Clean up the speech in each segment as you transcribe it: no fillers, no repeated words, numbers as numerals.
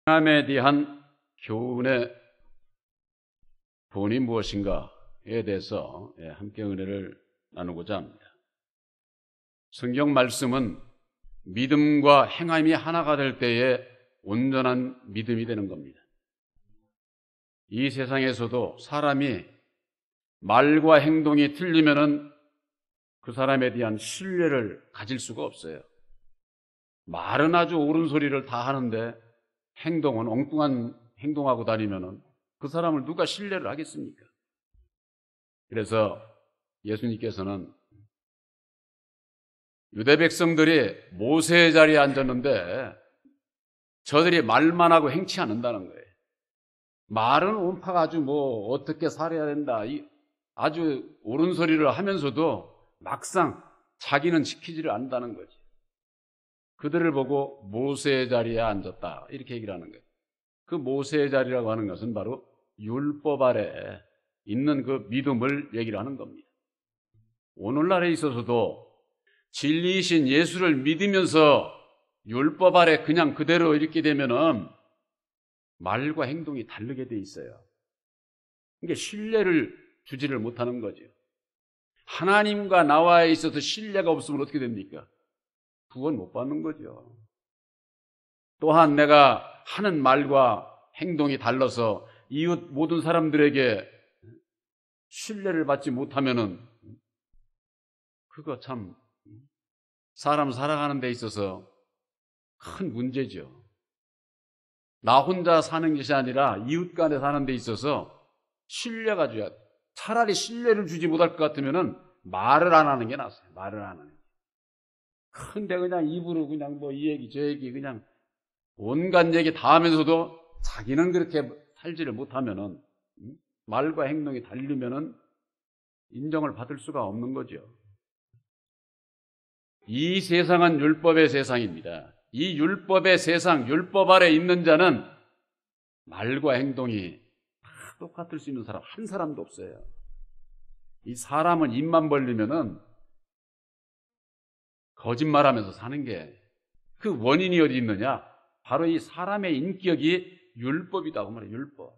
행함에 대한 교훈의 본이 무엇인가에 대해서 함께 은혜를 나누고자 합니다. 성경 말씀은 믿음과 행함이 하나가 될 때에 온전한 믿음이 되는 겁니다. 이 세상에서도 사람이 말과 행동이 틀리면은 그 사람에 대한 신뢰를 가질 수가 없어요. 말은 아주 옳은 소리를 다 하는데 행동은 엉뚱한 행동하고 다니면은 그 사람을 누가 신뢰를 하겠습니까? 그래서 예수님께서는 유대 백성들이 모세의 자리에 앉았는데 저들이 말만 하고 행치 않는다는 거예요. 말은 온파가 아주 어떻게 살아야 된다, 아주 옳은 소리를 하면서도 막상 자기는 지키지를 않는다는 거지. 그들을 보고 모세의 자리에 앉았다, 이렇게 얘기를 하는 거예요. 그 모세의 자리라고 하는 것은 바로 율법 아래 있는 그 믿음을 얘기를 하는 겁니다. 오늘날에 있어서도 진리이신 예수를 믿으면서 율법 아래 그냥 그대로 이렇게 되면은 말과 행동이 다르게 돼 있어요. 이게 신뢰를 주지를 못하는 거죠. 하나님과 나와에 있어서 신뢰가 없으면 어떻게 됩니까? 구원 못 받는 거죠. 또한 내가 하는 말과 행동이 달라서 이웃 모든 사람들에게 신뢰를 받지 못하면은 그거 참 사람 살아가는 데 있어서 큰 문제죠. 나 혼자 사는 것이 아니라 이웃 간에 사는 데 있어서 신뢰가 줘야 돼. 차라리 신뢰를 주지 못할 것 같으면은 말을 안 하는 게 낫어요. 말을 안 하는 게. 근데 그냥 입으로 그냥 이 얘기 저 얘기 그냥 온갖 얘기 다 하면서도 자기는 그렇게 살지를 못하면은, 말과 행동이 다르면은 인정을 받을 수가 없는 거죠. 이 세상은 율법의 세상입니다. 이 율법의 세상, 율법 아래 있는 자는 말과 행동이 다 똑같을 수 있는 사람 한 사람도 없어요. 이 사람은 입만 벌리면은 거짓말하면서 사는 게, 그 원인이 어디 있느냐? 바로 이 사람의 인격이 율법이다고 말해요. 율법.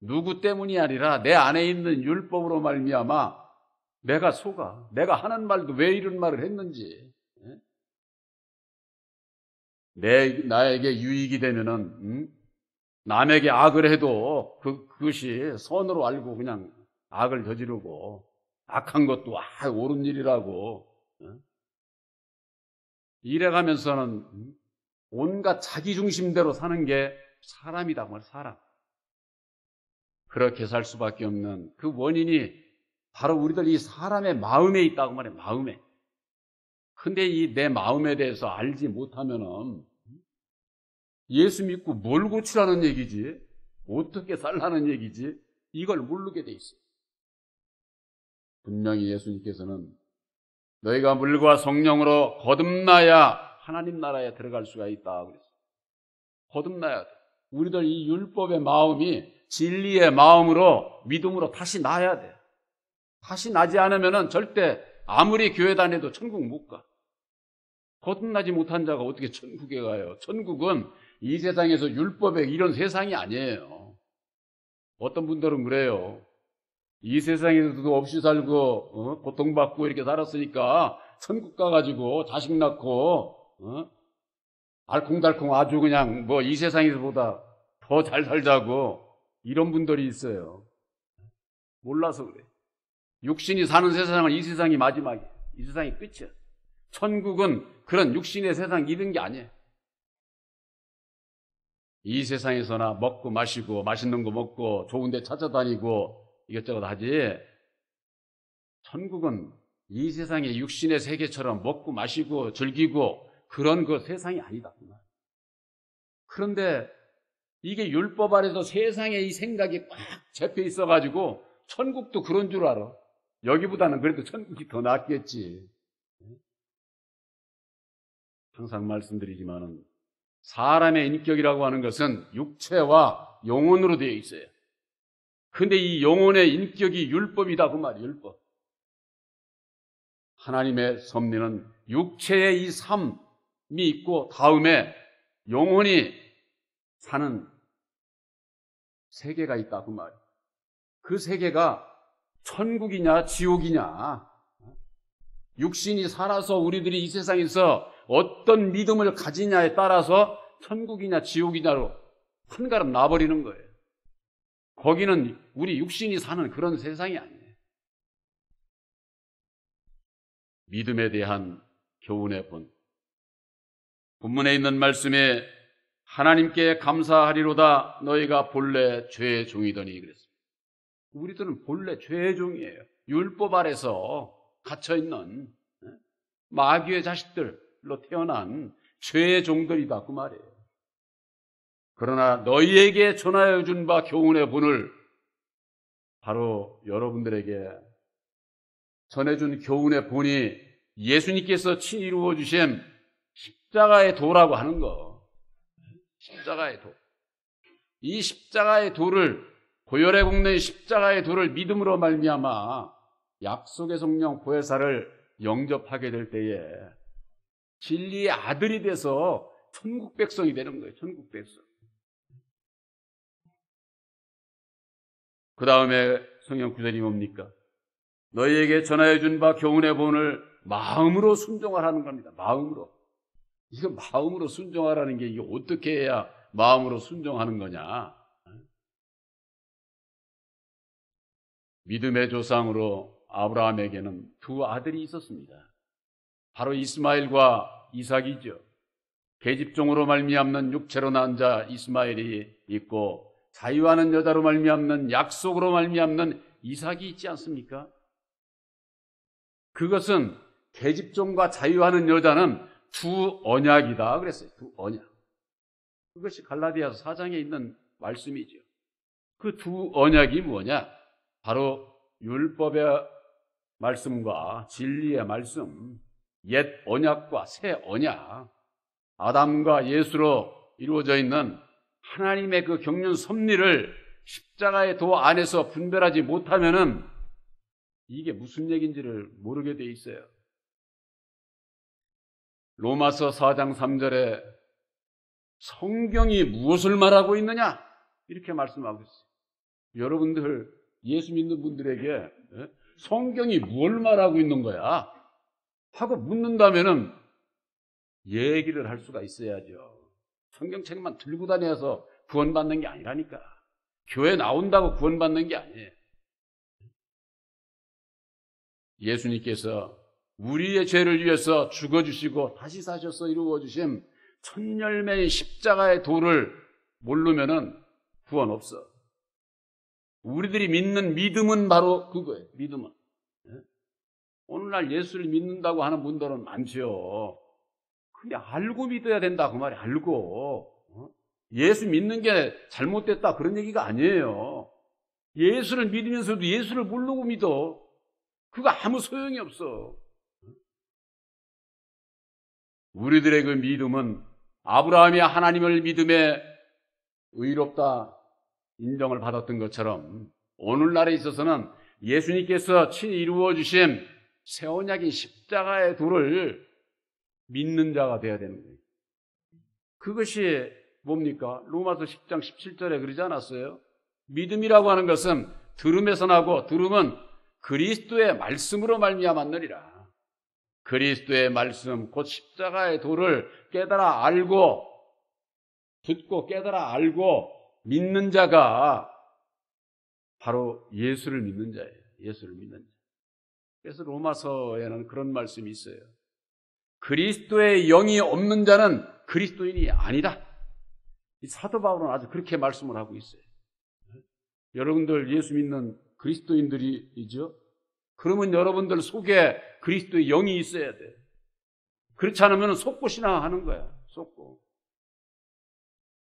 누구 때문이 아니라 내 안에 있는 율법으로 말미암아 내가 속아. 내가 하는 말도 왜 이런 말을 했는지, 나에게 유익이 되면은, 남에게 악을 해도 그것이 선으로 알고 그냥 악을 저지르고, 악한 것도 옳은 일이라고 이래가면서는 온갖 자기 중심대로 사는 게 사람이다 말이야. 사람. 그렇게 살 수밖에 없는 그 원인이 바로 우리들 이 사람의 마음에 있다고 말해요. 마음에. 근데 이 내 마음에 대해서 알지 못하면은 예수 믿고 뭘 고치라는 얘기지, 어떻게 살라는 얘기지, 이걸 모르게 돼 있어요. 분명히 예수님께서는 너희가 물과 성령으로 거듭나야 하나님 나라에 들어갈 수가 있다 그랬어요. 거듭나야 돼. 우리들 이 율법의 마음이 진리의 마음으로, 믿음으로 다시 나야 돼. 다시 나지 않으면은 절대 아무리 교회 다녀도 천국 못 가. 거듭나지 못한 자가 어떻게 천국에 가요? 천국은 이 세상에서 율법의 이런 세상이 아니에요. 어떤 분들은 그래요. 이 세상에서도 없이 살고 고통받고 이렇게 살았으니까 천국 가가지고 자식 낳고 알콩달콩 아주 그냥 이 세상에서보다 더 잘 살자고, 이런 분들이 있어요. 몰라서 그래. 육신이 사는 세상은 이 세상이 마지막이에요. 이 세상이 끝이야. 천국은 그런 육신의 세상 이런 게 아니에요. 이 세상에서나 먹고 마시고 맛있는 거 먹고 좋은 데 찾아다니고 이것저것 하지, 천국은 이 세상의 육신의 세계처럼 먹고 마시고 즐기고 그런 그 세상이 아니다. 그런데 이게 율법 아래서 세상의 이 생각이 꽉 잡혀 있어가지고 천국도 그런 줄 알아. 여기보다는 그래도 천국이 더 낫겠지. 항상 말씀드리지만은 사람의 인격이라고 하는 것은 육체와 영혼으로 되어 있어요. 근데 이 영혼의 인격이 율법이다 그 말이에요. 율법. 하나님의 섭리는 육체의 이 삶이 있고 다음에 영혼이 사는 세계가 있다 그 말이에요. 그 세계가 천국이냐 지옥이냐, 육신이 살아서 우리들이 이 세상에서 어떤 믿음을 가지냐에 따라서 천국이냐 지옥이냐로 한가름 나버리는 거예요. 거기는 우리 육신이 사는 그런 세상이 아니에요. 믿음에 대한 교훈의 본문에 있는 말씀에 하나님께 감사하리로다 너희가 본래 죄의 종이더니 그랬습니다. 우리들은 본래 죄의 종이에요. 율법 아래서 갇혀있는 마귀의 자식들로 태어난 죄의 종들이다 그 말이에요. 그러나 너희에게 전하여 준 바 교훈의 본을 바로 여러분들에게 전해준 교훈의 본이 예수님께서 친히 이루어 주신 십자가의 도라고 하는 거. 십자가의 도. 이 십자가의 도를, 고열에 굽는 십자가의 도를 믿음으로 말미암아 약속의 성령 보혜사를 영접하게 될 때에 진리의 아들이 돼서 천국 백성이 되는 거예요. 천국 백성. 그 다음에 성경 구절이 뭡니까? 너희에게 전하여 준 바 교훈의 본을 마음으로 순종하라는 겁니다. 마음으로. 이거 마음으로 순종하라는 게 이게 어떻게 해야 마음으로 순종하는 거냐? 믿음의 조상으로 아브라함에게는 두 아들이 있었습니다. 바로 이스마엘과 이삭이죠. 계집종으로 말미암는 육체로 난 자 이스마엘이 있고 자유하는 여자로 말미암는 약속으로 말미암는 이삭이 있지 않습니까? 그것은 계집종과 자유하는 여자는 두 언약이다 그랬어요. 두 언약. 그것이 갈라디아서 4장에 있는 말씀이죠. 그 두 언약이 뭐냐? 바로 율법의 말씀과 진리의 말씀, 옛 언약과 새 언약, 아담과 예수로 이루어져 있는 하나님의 그 경륜 섭리를 십자가의 도 안에서 분별하지 못하면은 이게 무슨 얘기인지를 모르게 돼 있어요. 로마서 4장 3절에 성경이 무엇을 말하고 있느냐? 이렇게 말씀하고 있어요. 여러분들, 예수 믿는 분들에게 성경이 뭘 말하고 있는 거야? 하고 묻는다면은 얘기를 할 수가 있어야죠. 성경책만 들고 다녀서 구원받는 게 아니라니까. 교회 나온다고 구원받는 게 아니에요. 예수님께서 우리의 죄를 위해서 죽어주시고 다시 사셔서 이루어주신 천열매의 십자가의 도를 모르면은 구원 없어. 우리들이 믿는 믿음은 바로 그거예요. 믿음은. 오늘날 예수를 믿는다고 하는 분들은 많죠. 근데 알고 믿어야 된다 그 말이에요. 알고. 예수 믿는 게 잘못됐다 그런 얘기가 아니에요. 예수를 믿으면서도 예수를 모르고 믿어. 그거 아무 소용이 없어. 우리들의 그 믿음은 아브라함이 하나님을 믿음에 의롭다 인정을 받았던 것처럼 오늘날에 있어서는 예수님께서 친히 이루어 주신 새 언약인 십자가의 도를 믿는 자가 되어야 되는 거예요. 그것이 뭡니까? 로마서 10장 17절에 그러지 않았어요? 믿음이라고 하는 것은 들음에서 나고 들음은 그리스도의 말씀으로 말미암았느니라. 그리스도의 말씀 곧 십자가의 도를 깨달아 알고 듣고 깨달아 알고 믿는 자가 바로 예수를 믿는 자예요. 예수를 믿는 자. 그래서 로마서에는 그런 말씀이 있어요. 그리스도의 영이 없는 자는 그리스도인이 아니다. 이 사도 바울은 아주 그렇게 말씀을 하고 있어요. 여러분들 예수 믿는 그리스도인들이죠. 그러면 여러분들 속에 그리스도의 영이 있어야 돼. 그렇지 않으면 속고 신앙하는 거야. 속고.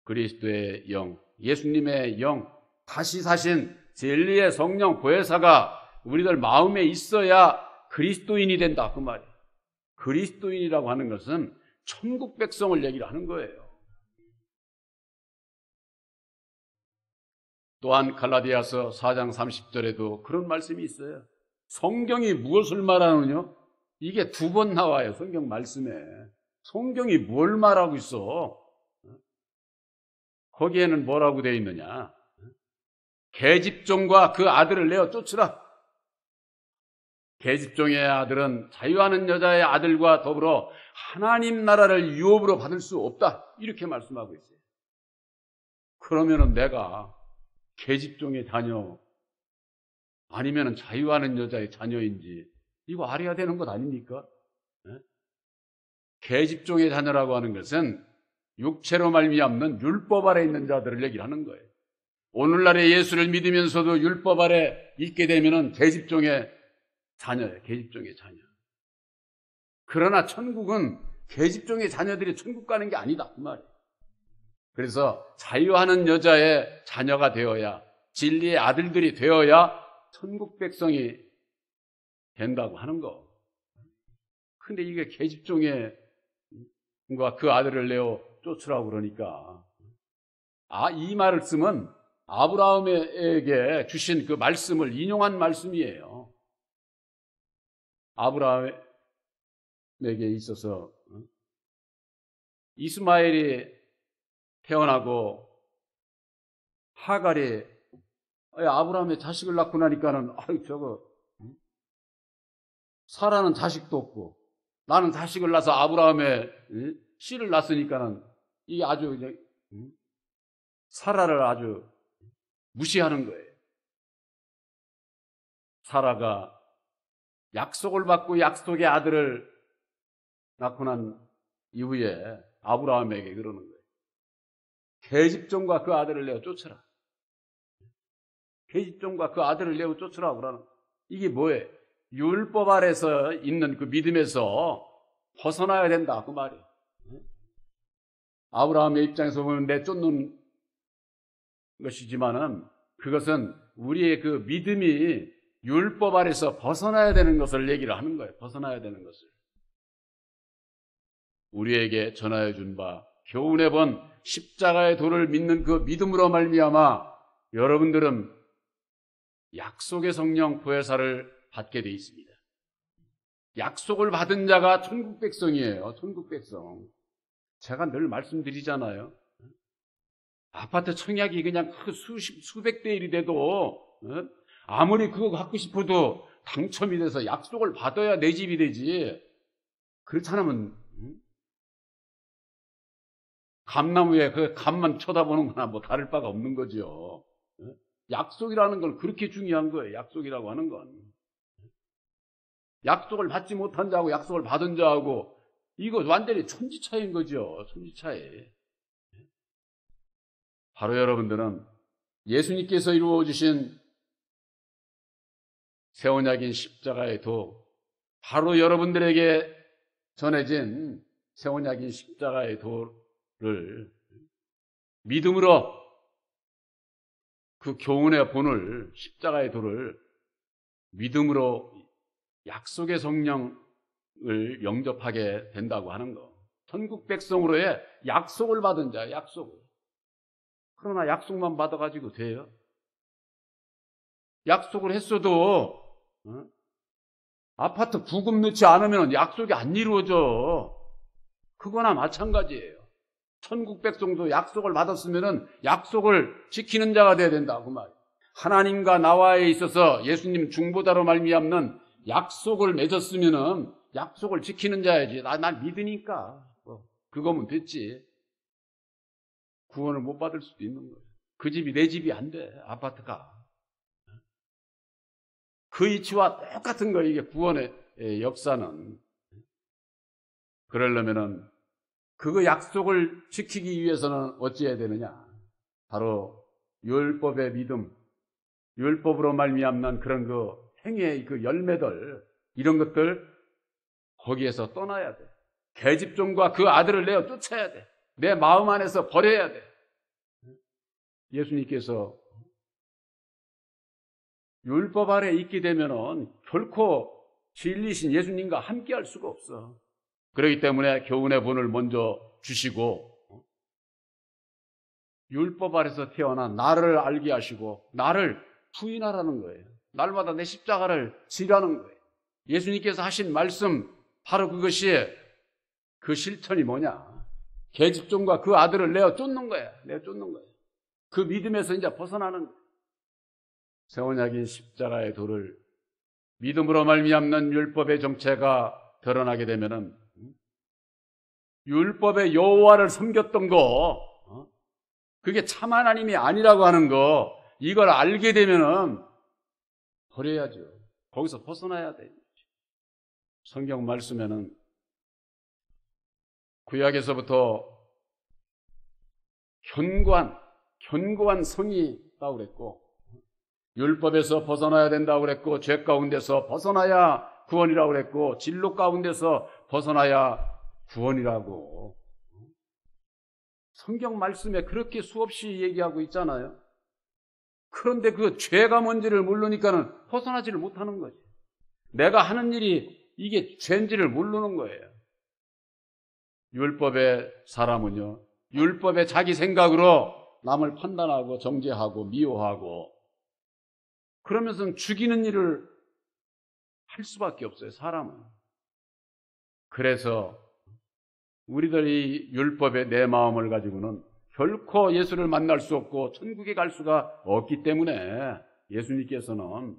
그리스도의 영, 예수님의 영, 다시 사신 진리의 성령 보혜사가 우리들 마음에 있어야 그리스도인이 된다 그 말이에요. 그리스도인이라고 하는 것은 천국 백성을 얘기를 하는 거예요. 또한 갈라디아서 4장 30절에도 그런 말씀이 있어요. 성경이 무엇을 말하느냐? 이게 두 번 나와요. 성경 말씀에. 성경이 뭘 말하고 있어? 거기에는 뭐라고 되어 있느냐? 계집종과 그 아들을 내어 쫓으라. 계집종의 아들은 자유하는 여자의 아들과 더불어 하나님 나라를 유업으로 받을 수 없다. 이렇게 말씀하고 있어요. 그러면은 내가 계집종의 자녀 아니면은 자유하는 여자의 자녀인지 이거 알아야 되는 것 아닙니까? 계집종의 자녀라고 하는 것은 육체로 말미암는 율법 아래 있는 자들을 얘기를 하는 거예요. 오늘날의 예수를 믿으면서도 율법 아래 있게 되면은 계집종의 자녀예요. 계집종의 자녀. 그러나 천국은 계집종의 자녀들이 천국 가는 게 아니다 그 말이에요. 그래서 자유하는 여자의 자녀가 되어야, 진리의 아들들이 되어야 천국 백성이 된다고 하는 거. 근데 이게 계집종의 그 아들을 내어 쫓으라고 그러니까, 이 말을 쓰면 아브라함에게 주신 그 말씀을 인용한 말씀이에요. 아브라함에게 있어서 이스마엘이 태어나고 하갈이 아브라함의 자식을 낳고 나니까는 사라는 자식도 없고 나는 자식을 낳아서 아브라함의 씨를 낳았으니까는 이게 아주 사라를 아주 무시하는 거예요. 사라가 약속을 받고 약속의 아들을 낳고 난 이후에 아브라함에게 그러는 거예요. 계집종과 그 아들을 내어 쫓으라. 계집종과 그 아들을 내어 쫓으라 그러는 거예요. 이게 뭐예요? 율법 아래서 있는 그 믿음에서 벗어나야 된다 그 말이에요. 아브라함의 입장에서 보면 내쫓는 것이지만은 그것은 우리의 그 믿음이 율법 아래서 벗어나야 되는 것을 얘기를 하는 거예요. 벗어나야 되는 것을. 우리에게 전하여 준 바 교훈해 본 십자가의 도를 믿는 그 믿음으로 말미암아 여러분들은 약속의 성령 보혜사를 받게 돼 있습니다. 약속을 받은 자가 천국 백성이에요. 천국 백성. 제가 늘 말씀드리잖아요. 아파트 청약이 그냥 수백 대 1이 돼도 아무리 그거 갖고 싶어도 당첨이 돼서 약속을 받아야 내 집이 되지. 그렇지 않으면 감나무에 그 감만 쳐다보는 거나 뭐 다를 바가 없는 거죠. 약속이라는 건 그렇게 중요한 거예요. 약속이라고 하는 건. 약속을 받지 못한 자하고 약속을 받은 자하고 이거 완전히 천지차이인 거죠. 천지차이. 바로 여러분들은 예수님께서 이루어주신 새 언약인 십자가의 도, 바로 여러분들에게 전해진 새 언약인 십자가의 도를 믿음으로 그 교훈의 본을, 십자가의 도를 믿음으로 약속의 성령을 영접하게 된다고 하는 거. 천국 백성으로의 약속을 받은 자, 약속을. 그러나 약속만 받아가지고 돼요? 약속을 했어도 아파트 부금 넣지 않으면 약속이 안 이루어져. 그거나 마찬가지예요. 천국 백성도 약속을 받았으면 약속을 지키는 자가 돼야 된다 그 말이에요. 하나님과 나와에 있어서 예수님 중보자로 말미암는 약속을 맺었으면 약속을 지키는 자야지. 난 믿으니까 그거면 됐지. 구원을 못 받을 수도 있는 거예요. 그 집이 내 집이 안 돼. 아파트가. 그 이치와 똑같은 거예요. 이게 구원의 역사는. 그러려면은 그 약속을 지키기 위해서는 어찌해야 되느냐? 바로 율법의 믿음, 율법으로 말미암는 그런 그 행위의 그 열매들, 이런 것들 거기에서 떠나야 돼. 계집종과 그 아들을 내어 쫓아야 돼. 내 마음 안에서 버려야 돼. 예수님께서 율법 아래 있게 되면은 결코 진리신 예수님과 함께 할 수가 없어. 그렇기 때문에 교훈의 본을 먼저 주시고 율법 아래서 태어난 나를 알게 하시고 나를 부인하라는 거예요. 날마다 내 십자가를 지라는 거예요. 예수님께서 하신 말씀 바로 그것이 그 실천이 뭐냐? 계집종과 그 아들을 내어 쫓는 거야. 내어 쫓는 거야. 그 믿음에서 이제 벗어나는 거야. 새 언약인 십자가의 도를 믿음으로 말미암는 율법의 정체가 드러나게 되면은 율법의 여호와를 섬겼던 거, 그게 참 하나님이 아니라고 하는 거, 이걸 알게 되면은 버려야죠. 거기서 벗어나야 돼요. 성경 말씀에는 구약에서부터 견고한 성이 있다고 그랬고, 율법에서 벗어나야 된다고 그랬고, 죄 가운데서 벗어나야 구원이라고 그랬고, 진로 가운데서 벗어나야 구원이라고 성경 말씀에 그렇게 수없이 얘기하고 있잖아요. 그런데 그 죄가 뭔지를 모르니까는 벗어나지를 못하는 거지. 내가 하는 일이 이게 죄인지를 모르는 거예요. 율법의 사람은요, 율법의 자기 생각으로 남을 판단하고 정죄하고 미워하고 그러면서 죽이는 일을 할 수밖에 없어요, 사람은. 그래서 우리들이 율법의 내 마음을 가지고는 결코 예수를 만날 수 없고 천국에 갈 수가 없기 때문에 예수님께서는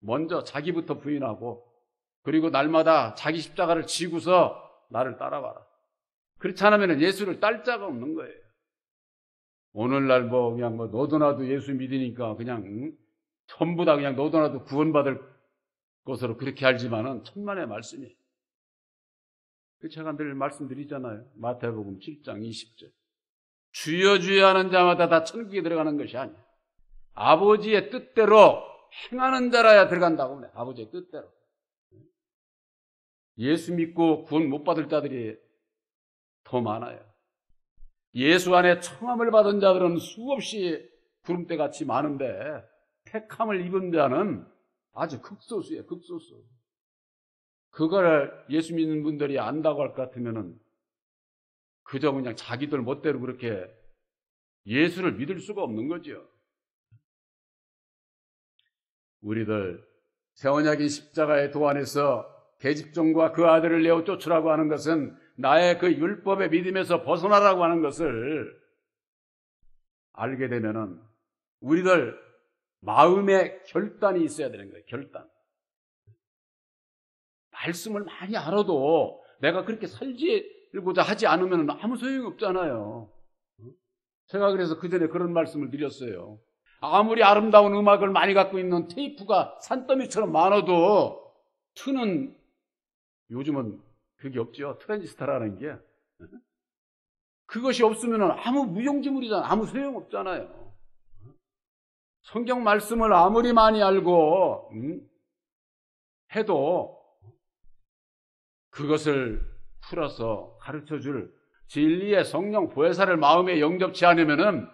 먼저 자기부터 부인하고 그리고 날마다 자기 십자가를 지고서 나를 따라와라. 그렇지 않으면 예수를 딸 자가 없는 거예요. 오늘날 그냥 너도 나도 예수 믿으니까 그냥 전부 다 그냥 너도 나도 구원받을 것으로 그렇게 알지만은 천만의 말씀이. 제가 늘 말씀드리잖아요. 마태복음 7장 20절. 주여 주여 하는 자마다 다 천국에 들어가는 것이 아니야. 아버지의 뜻대로 행하는 자라야 들어간다고 그래. 아버지의 뜻대로. 예수 믿고 구원 못 받을 자들이 더 많아요. 예수 안에 청함을 받은 자들은 수없이 구름대같이 많은데 택함을 입은 자는 아주 극소수예요. 극소수. 그걸 예수 믿는 분들이 안다고 할 것 같으면은 그저 그냥 자기들 멋대로 그렇게 예수를 믿을 수가 없는 거죠. 우리들 새 언약인 십자가의 도 안에서 계집종과 그 아들을 내어 쫓으라고 하는 것은 나의 그 율법의 믿음에서 벗어나라고 하는 것을 알게 되면은 우리들 마음의 결단이 있어야 되는 거예요. 결단. 말씀을 많이 알아도 내가 그렇게 살고자 하지 않으면 아무 소용이 없잖아요. 제가 그래서 그 전에 그런 말씀을 드렸어요. 아무리 아름다운 음악을 많이 갖고 있는 테이프가 산더미처럼 많아도 트는, 요즘은 그게 없죠. 트랜지스터라는 게. 그것이 없으면 아무 무용지물이잖아요. 아무 소용없잖아요. 성경 말씀을 아무리 많이 알고 해도 그것을 풀어서 가르쳐줄 진리의 성령 보혜사를 마음에 영접치 않으면은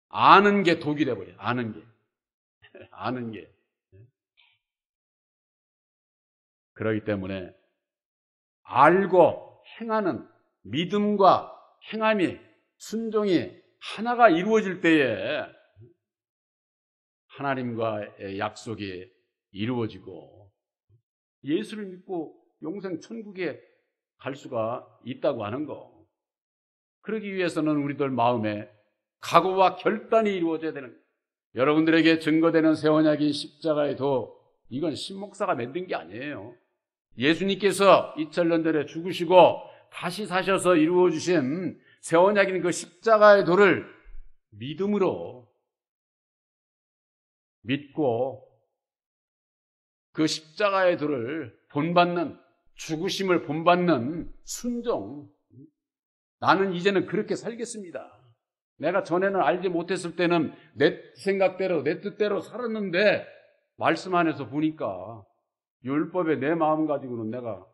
아는 게 독이 돼버려요. 아는 게. 아는 게. 그렇기 때문에 알고 행하는 믿음과 행함이, 순종이 하나가 이루어질 때에 하나님과의 약속이 이루어지고 예수를 믿고 영생 천국에 갈 수가 있다고 하는 거. 그러기 위해서는 우리들 마음에 각오와 결단이 이루어져야 되는 거예요. 여러분들에게 증거되는 새 언약인 십자가의 도, 이건 신목사가 만든 게 아니에요. 예수님께서 2000년 전에 죽으시고 다시 사셔서 이루어주신 새 언약인 그 십자가의 도를 믿음으로 믿고 그 십자가의 도를 본받는, 죽으심을 본받는 순종. 나는 이제는 그렇게 살겠습니다. 내가 전에는 알지 못했을 때는 내 생각대로 내 뜻대로 살았는데 말씀 안에서 보니까 율법에 내 마음 가지고는 내가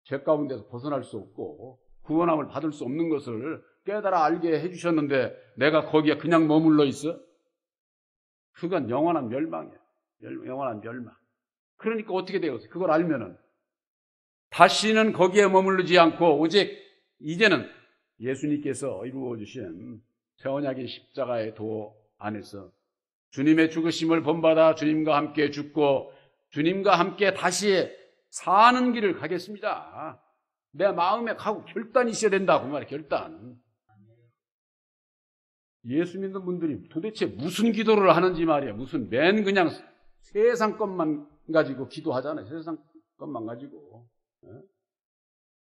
죄 가운데서 벗어날 수 없고 구원함을 받을 수 없는 것을 깨달아 알게 해주셨는데 내가 거기에 그냥 머물러 있어? 그건 영원한 멸망이야. 영원한 멸망. 그러니까 어떻게 되겠어요? 그걸 알면은 다시는 거기에 머무르지 않고 오직 이제는 예수님께서 이루어주신 새 언약의 십자가의 도 안에서 주님의 죽으심을 본받아 주님과 함께 죽고 주님과 함께 다시 사는 길을 가겠습니다. 내 마음에 가고 결단이 있어야 된다. 그 말이에요. 결단. 예수 믿는 분들이 도대체 무슨 기도를 하는지 말이야. 무슨 맨 그냥 세상 것만 가지고 기도하잖아요. 세상 것만 가지고.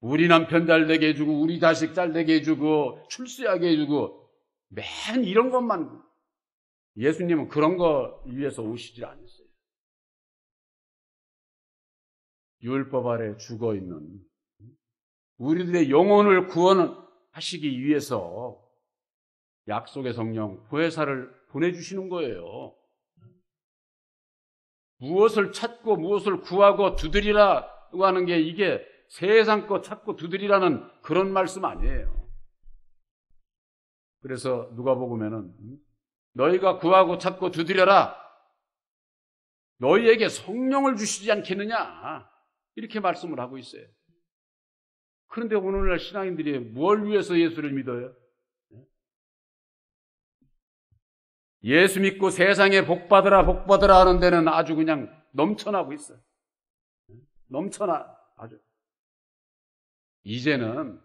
우리 남편 잘 되게 해주고 우리 자식 잘 되게 해주고 출세하게 해주고 맨 이런 것만. 예수님은 그런 거 위해서 오시질 않았어요. 율법 아래 죽어있는 우리들의 영혼을 구원하시기 위해서 약속의 성령 보혜사를 보내주시는 거예요. 무엇을 찾고 무엇을 구하고 두드리라고 하는 게 이게 세상 거 찾고 두드리라는 그런 말씀 아니에요. 그래서 누가복음에는 너희가 구하고 찾고 두드려라. 너희에게 성령을 주시지 않겠느냐. 이렇게 말씀을 하고 있어요. 그런데 오늘날 신앙인들이 뭘 위해서 예수를 믿어요? 예수 믿고 세상에 복받으라 복받으라 하는 데는 아주 그냥 넘쳐나고 있어요. 넘쳐나 아주. 이제는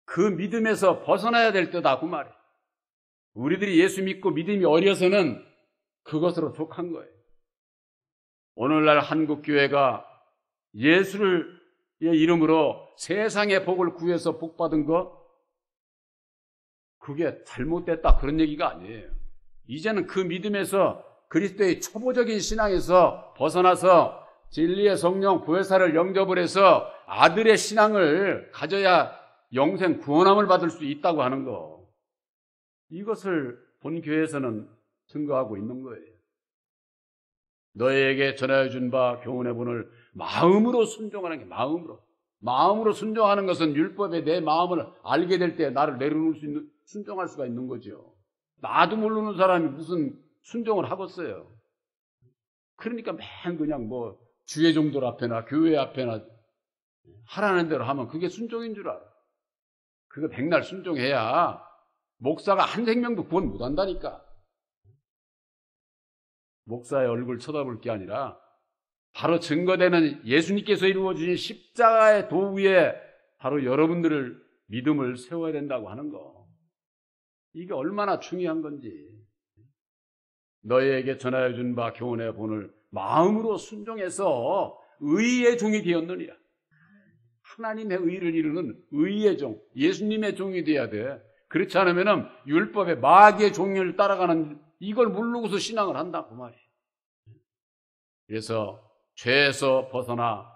그 믿음에서 벗어나야 될 때다 그 말이에요. 우리들이 예수 믿고 믿음이 어려서는 그것으로 족한 거예요. 오늘날 한국교회가 예수를 이름으로 세상의 복을 구해서 복받은 것, 그게 잘못됐다 그런 얘기가 아니에요. 이제는 그 믿음에서 그리스도의 초보적인 신앙에서 벗어나서 진리의 성령 보혜사를 영접을 해서 아들의 신앙을 가져야 영생 구원함을 받을 수 있다고 하는 거, 이것을 본 교회에서는 증거하고 있는 거예요. 너희에게 전하여 준 바 교훈의 본을 마음으로 순종하는 게, 마음으로 순종하는 것은 율법에 내 마음을 알게 될 때 나를 내려놓을 수 있는, 순종할 수가 있는 거죠. 나도 모르는 사람이 무슨 순종을 하겠어요. 그러니까 맨 그냥 뭐 주의 종들 앞에나 교회 앞에나 하라는 대로 하면 그게 순종인 줄 알아. 그거 백날 순종해야 목사가 한 생명도 구원 못한다니까. 목사의 얼굴 쳐다볼 게 아니라 바로 증거되는 예수님께서 이루어주신 십자가의 도위에 바로 여러분들을 믿음을 세워야 된다고 하는 거, 이게 얼마나 중요한 건지. 너희에게 전하여 준 바 교훈의 본을 마음으로 순종해서 의의 종이 되었느니라. 하나님의 의를 이루는 의의 종, 예수님의 종이 돼야 돼. 그렇지 않으면 율법의 마귀의 종을 따라가는 이걸 모르고서 신앙을 한다 그 말이에요. 그래서 죄에서 벗어나,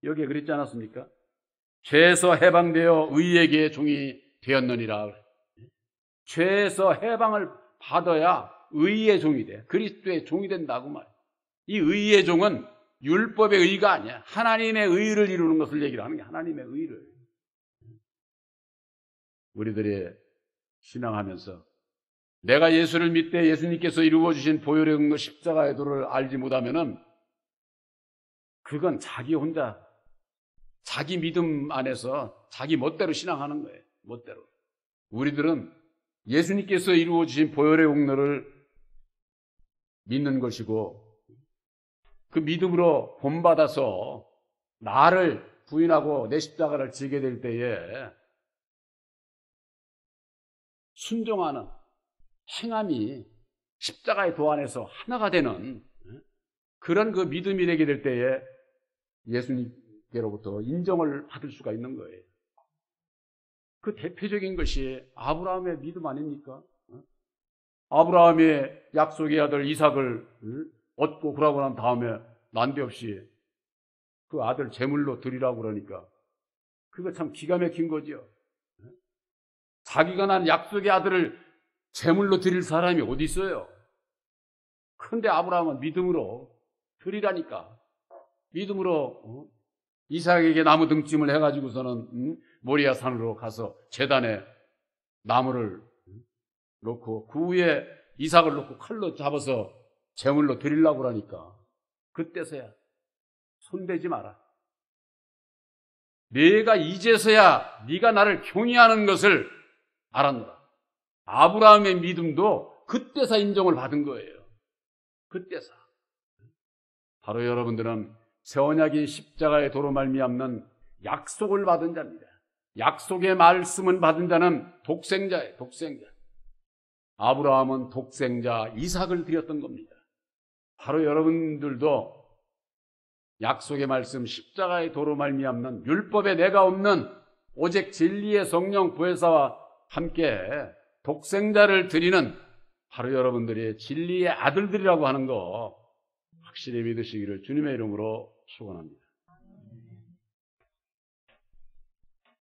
여기에 그랬지 않았습니까? 죄에서 해방되어 의에게 종이 되었느니라. 죄에서 해방을 받아야 의의 종이 돼. 그리스도의 종이 된다고 말이에요. 이 의의 종은 율법의 의가 아니야. 하나님의 의를 이루는 것을 얘기를 하는 게, 하나님의 의를. 우리들이 신앙하면서 내가 예수를 믿되 예수님께서 이루어주신 보혈의 응거 십자가의 도를 알지 못하면은 그건 자기 혼자 자기 믿음 안에서 자기 멋대로 신앙하는 거예요. 멋대로. 우리들은 예수님께서 이루어주신 보혈의 공로를 믿는 것이고, 그 믿음으로 본받아서 나를 부인하고 내 십자가를 지게 될 때에 순종하는 행함이 십자가의 도 안에서 하나가 되는 그런 그 믿음이 되게 될 때에 예수님께로부터 인정을 받을 수가 있는 거예요. 그 대표적인 것이 아브라함의 믿음 아닙니까? 아브라함의 약속의 아들 이삭을 얻고 그러고 난 다음에 난데없이 그 아들 제물로 드리라고 그러니까 그거 참 기가 막힌 거죠. 자기가 난 약속의 아들을 제물로 드릴 사람이 어디 있어요? 그런데 아브라함은 믿음으로 드리라니까. 믿음으로 이삭에게 나무 등짐을 해가지고서는 모리아 산으로 가서 제단에 나무를 놓고 그 위에 이삭을 놓고 칼로 잡아서 제물로 드리려고 그러니까 그때서야 손대지 마라. 내가 이제서야 네가 나를 경외하는 것을 알았노라. 아브라함의 믿음도 그때서 인정을 받은 거예요. 그때서. 바로 여러분들은 새 언약인 십자가의 도로 말미암는 약속을 받은 자입니다. 약속의 말씀은 받은 자는 독생자예요. 독생자. 아브라함은 독생자 이삭을 드렸던 겁니다. 바로 여러분들도 약속의 말씀 십자가의 도로 말미암는 율법에 내가 없는 오직 진리의 성령 부회사와 함께 독생자를 드리는 바로 여러분들이 진리의 아들들이라고 하는 거 확실히 믿으시기를 주님의 이름으로 축원합니다.